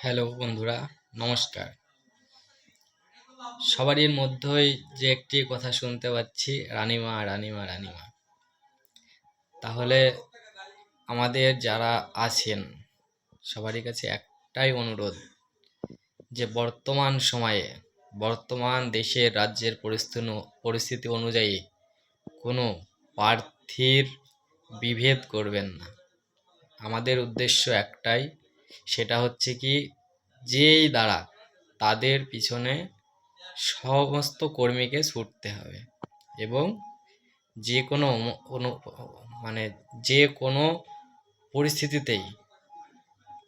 Hello বন্ধুরা, নমস্কার। সবারই মধ্যেই যে একটি কথা শুনতে পাচ্ছি, রানীমা রানীমা রানীমা। তাহলে আমাদের যারা আছেন সবারই কাছে একটাই অনুরোধ, যে বর্তমান সময়ে বর্তমান দেশের রাজ্যের পরিস্থিতি অনুযায়ী কোনো প্রার্থীর বিভেদ করবেন না। আমাদের উদ্দেশ্য একটাই, সেটা হচ্ছে কি, যেই দ্বারা তাদের পিছনে সমস্ত কর্মীকে ছুটতে হবে এবং যে কোনো মানে যে কোনো পরিস্থিতিতেই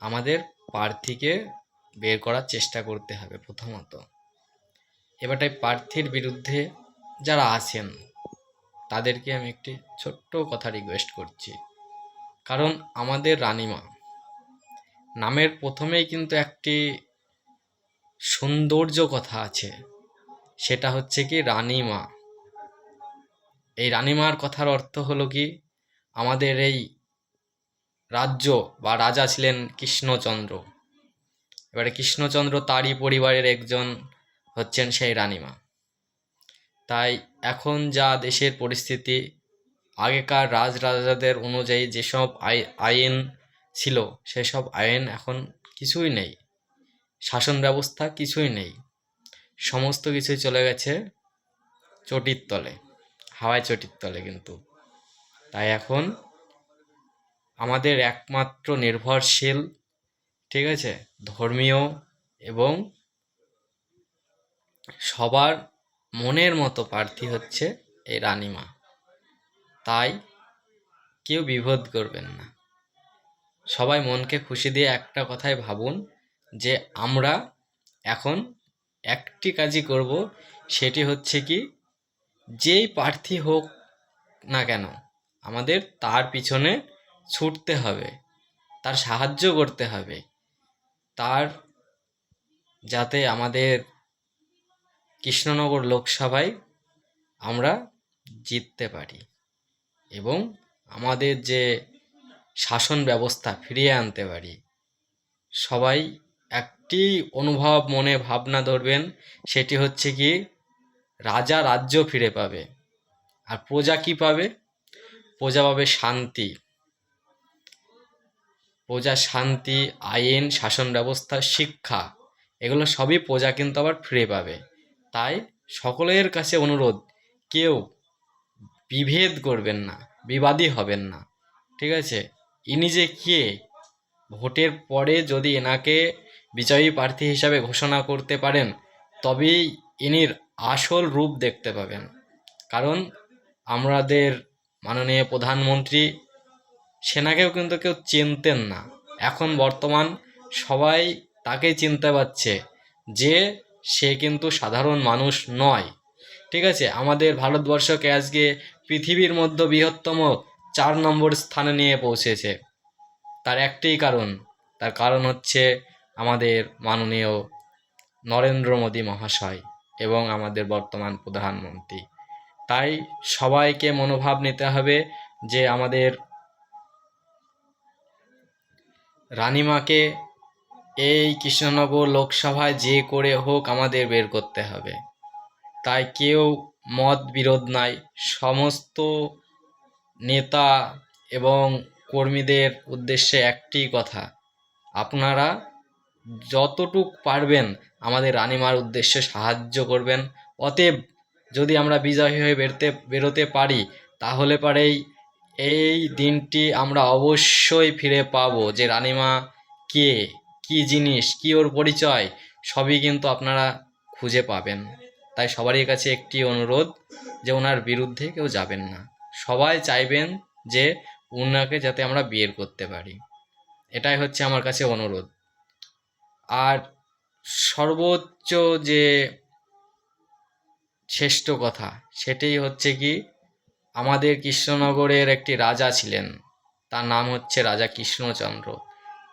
আমাদের প্রার্থীকে বের করার চেষ্টা করতে হবে প্রথমত। এবারটাই প্রার্থীর বিরুদ্ধে যারা আছেন তাদেরকে আমি একটি ছোট্ট কথা রিকোয়েস্ট করছি। কারণ আমাদের রানীমা নামের প্রথমেই কিন্তু একটি সৌন্দর্য কথা আছে, সেটা হচ্ছে কি রানীমা। এই রানীমার কথার অর্থ হলো কি, আমাদের এই রাজ্য বা রাজা ছিলেন কৃষ্ণচন্দ্র। এবারে কৃষ্ণচন্দ্র তারই পরিবারের একজন হচ্ছেন সেই রানীমা। তাই এখন যা দেশের পরিস্থিতি, আগেকার রাজরাজাদের অনুযায়ী যেসব আইন ছিল সেসব আইন এখন কিছুই নেই, শাসন ব্যবস্থা কিছুই নেই, সমস্ত কিছুই চলে গেছে চটির তলে, হাওয়ায় চটির তলে। কিন্তু তাই এখন আমাদের একমাত্র নির্ভরশীল, ঠিক আছে, ধর্মীয় এবং সবার মনের মতো প্রার্থী হচ্ছে এই রানীমা। তাই কেউ বিভেদ করবেন না, সবাই মনকে খুশি দিয়ে একটা কথাই ভাবুন, যে আমরা এখন একটি কাজই করব, সেটি হচ্ছে কি, যেই প্রার্থী হোক না কেন আমাদের তার পিছনে ছুটতে হবে, তার সাহায্য করতে হবে, তার যাতে আমাদের কৃষ্ণনগর লোকসভায় আমরা জিততে পারি এবং আমাদের যে শাসন ব্যবস্থা ফিরিয়ে আনতে পারি। সবাই একটি অনুভব মনে ভাবনা ধরবেন, সেটি হচ্ছে কি, রাজা রাজ্য ফিরে পাবে। আর প্রজা কি পাবে? প্রজা পাবে শান্তি। প্রজা শান্তি, আইন, শাসন ব্যবস্থা, শিক্ষা, এগুলো সবই প্রজা কিন্তু আবার ফিরে পাবে। তাই সকলের কাছে অনুরোধ, কেউ বিভেদ করবেন না, বিবাদী হবেন না, ঠিক আছে। ইনি যে কে, ভোটের পরে যদি এনাকে বিজয়ী প্রার্থী হিসাবে ঘোষণা করতে পারেন, তবেই ইনির আসল রূপ দেখতে পাবেন। কারণ আমাদের মাননীয় প্রধানমন্ত্রী, সেনাকেও কিন্তু কেউ চিনতেন না, এখন বর্তমান সবাই তাকেই চিনতে পারছে যে সে কিন্তু সাধারণ মানুষ নয়, ঠিক আছে। আমাদের ভারতবর্ষকে আজকে পৃথিবীর মধ্যে বৃহত্তম 4 নম্বর স্থানে নিয়ে পৌঁছেছে। তার একটাই কারণ, তার কারণ হচ্ছে আমাদের মাননীয় নরেন্দ্র মোদী মহাশয় এবং আমাদের বর্তমান প্রধানমন্ত্রী। তাই সবাইকে মনোভাব নিতে হবে যে আমাদের রানীমাকে এই কৃষ্ণনগর লোকসভায় যে করে হোক আমাদের বের করতে হবে। তাই কেউ মত বিরোধ নাই, সমস্ত নেতা এবং কর্মীদের উদ্দেশ্যে একটি কথা, আপনারা যতটুক পারবেন আমাদের রানীমার উদ্দেশ্যে সাহায্য করবেন। অতএব যদি আমরা বিজয়ী হয়ে বেরোতে পারি, তাহলে পরেই এই দিনটি আমরা অবশ্যই ফিরে পাবো, যে রানীমা কে, কী জিনিস, কী ওর পরিচয়, সবই কিন্তু আপনারা খুঁজে পাবেন। তাই সবারই কাছে একটি অনুরোধ, যে ওনার বিরুদ্ধে কেউ যাবেন না, সবাই চাইবেন যে ওনাকে যাতে আমরা বিয়ে করতে পারি। এটাই হচ্ছে আমার কাছে অনুরোধ। আর সর্বোচ্চ যে শ্রেষ্ঠ কথা, সেটাই হচ্ছে কি, আমাদের কৃষ্ণনগরের একটি রাজা ছিলেন, তার নাম হচ্ছে রাজা কৃষ্ণচন্দ্র।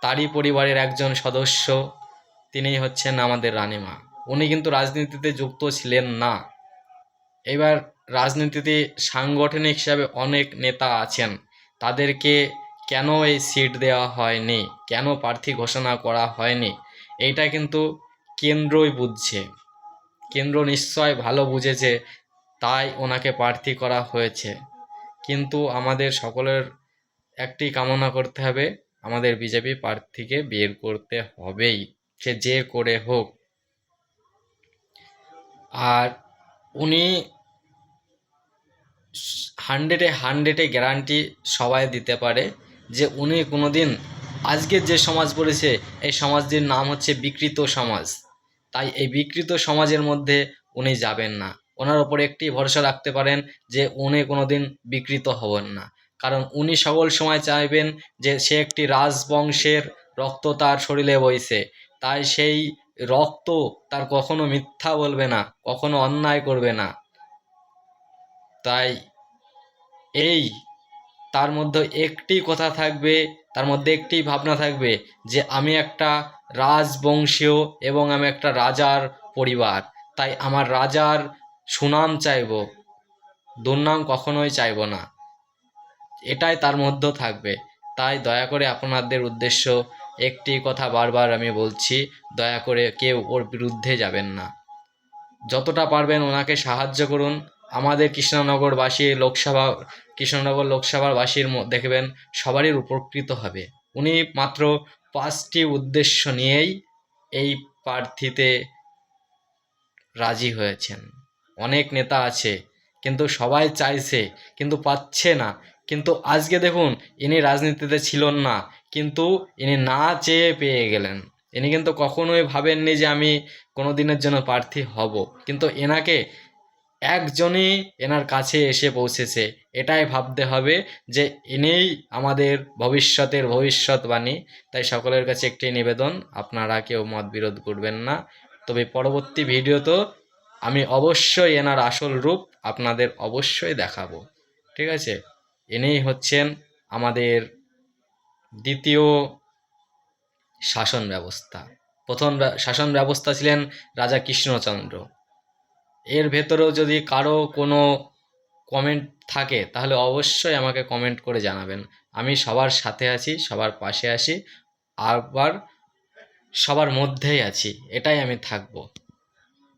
তারই পরিবারের একজন সদস্য, তিনিই হচ্ছেন আমাদের রানীমা। উনি কিন্তু রাজনীতিতে যুক্ত ছিলেন না। এবার রাজনীতিতে সাংগঠনিক হিসাবে অনেক নেতা আছেন, তাদেরকে কেন এই সিট দেওয়া হয়নি, কেন প্রার্থী ঘোষণা করা হয়নি, এইটা কিন্তু কেন্দ্রই বুঝছে। কেন্দ্র নিশ্চয় ভালো বুঝেছে, তাই ওনাকে প্রার্থী করা হয়েছে। কিন্তু আমাদের সকলের একটি কামনা করতে হবে, আমাদের বিজেপি প্রার্থীকে বের করতে হবেই, সে যে করে হোক। আর উনি 100-এ গ্যারান্টি সবাই দিতে পারে যে উনি কোনোদিন, আজকের যে সমাজ পড়েছে এই সমাজটির নাম হচ্ছে বিকৃত সমাজ, তাই এই বিকৃত সমাজের মধ্যে উনি যাবেন না। ওনার ওপর একটি ভরসা রাখতে পারেন যে উনি কোনোদিন বিকৃত হবেন না, কারণ উনি সকল সময় চাইবেন যে সে একটি রাজবংশের রক্ত তার শরীরে বইছে, তাই সেই রক্ত তার কখনো মিথ্যা বলবে না, কখনো অন্যায় করবে না। তাই এই তার মধ্যে একটি কথা থাকবে, তার মধ্যে একটি ভাবনা থাকবে যে আমি একটা রাজবংশীয় এবং আমি একটা রাজার পরিবার, তাই আমার রাজার সুনাম চাইব, দুর্নাম কখনোই চাইব না, এটাই তার মধ্যে থাকবে। তাই দয়া করে আপনাদের উদ্দেশ্য একটি কথা বারবার আমি বলছি, দয়া করে কেউ ওর বিরুদ্ধে যাবেন না, যতটা পারবেন ওনাকে সাহায্য করুন। আমাদের কৃষ্ণনগর লোকসভার বাসীর দেখবেন সবারই উপকৃত হবে। উনি মাত্র 5টি উদ্দেশ্য নিয়েই এই প্রার্থীতে রাজি হয়েছেন। অনেক নেতা আছে কিন্তু সবাই চাইছে কিন্তু পাচ্ছে না। কিন্তু আজকে দেখুন, ইনি রাজনীতিতে ছিলেন না, কিন্তু ইনি না চেয়ে পেয়ে গেলেন। ইনি কিন্তু কখনোই ভাবেননি যে আমি কোনো দিনের জন্য প্রার্থী হব, কিন্তু এনাকে একজনই এনার কাছে এসে পৌঁছেছে। এটাই ভাবতে হবে যে ইনিই আমাদের ভবিষ্যতের ভবিষ্যৎবাণী। তাই সকলের কাছে একটি নিবেদন, আপনারা কেউ মত বিরোধ করবেন না। তবে পরবর্তী ভিডিওতে আমি অবশ্যই এনার আসল রূপ আপনাদের অবশ্যই দেখাবো। ঠিক আছে, ইনিই হচ্ছেন আমাদের দ্বিতীয় শাসন ব্যবস্থা। প্রথম শাসন ব্যবস্থা ছিলেন রাজা কৃষ্ণচন্দ্র। এর ভেতরেও যদি কারো কোনো কমেন্ট থাকে তাহলে অবশ্যই আমাকে কমেন্ট করে জানাবেন। আমি সবার সাথে আছি, সবার পাশে আছি, আবার সবার মধ্যেই আছি, এটাই আমি থাকবো।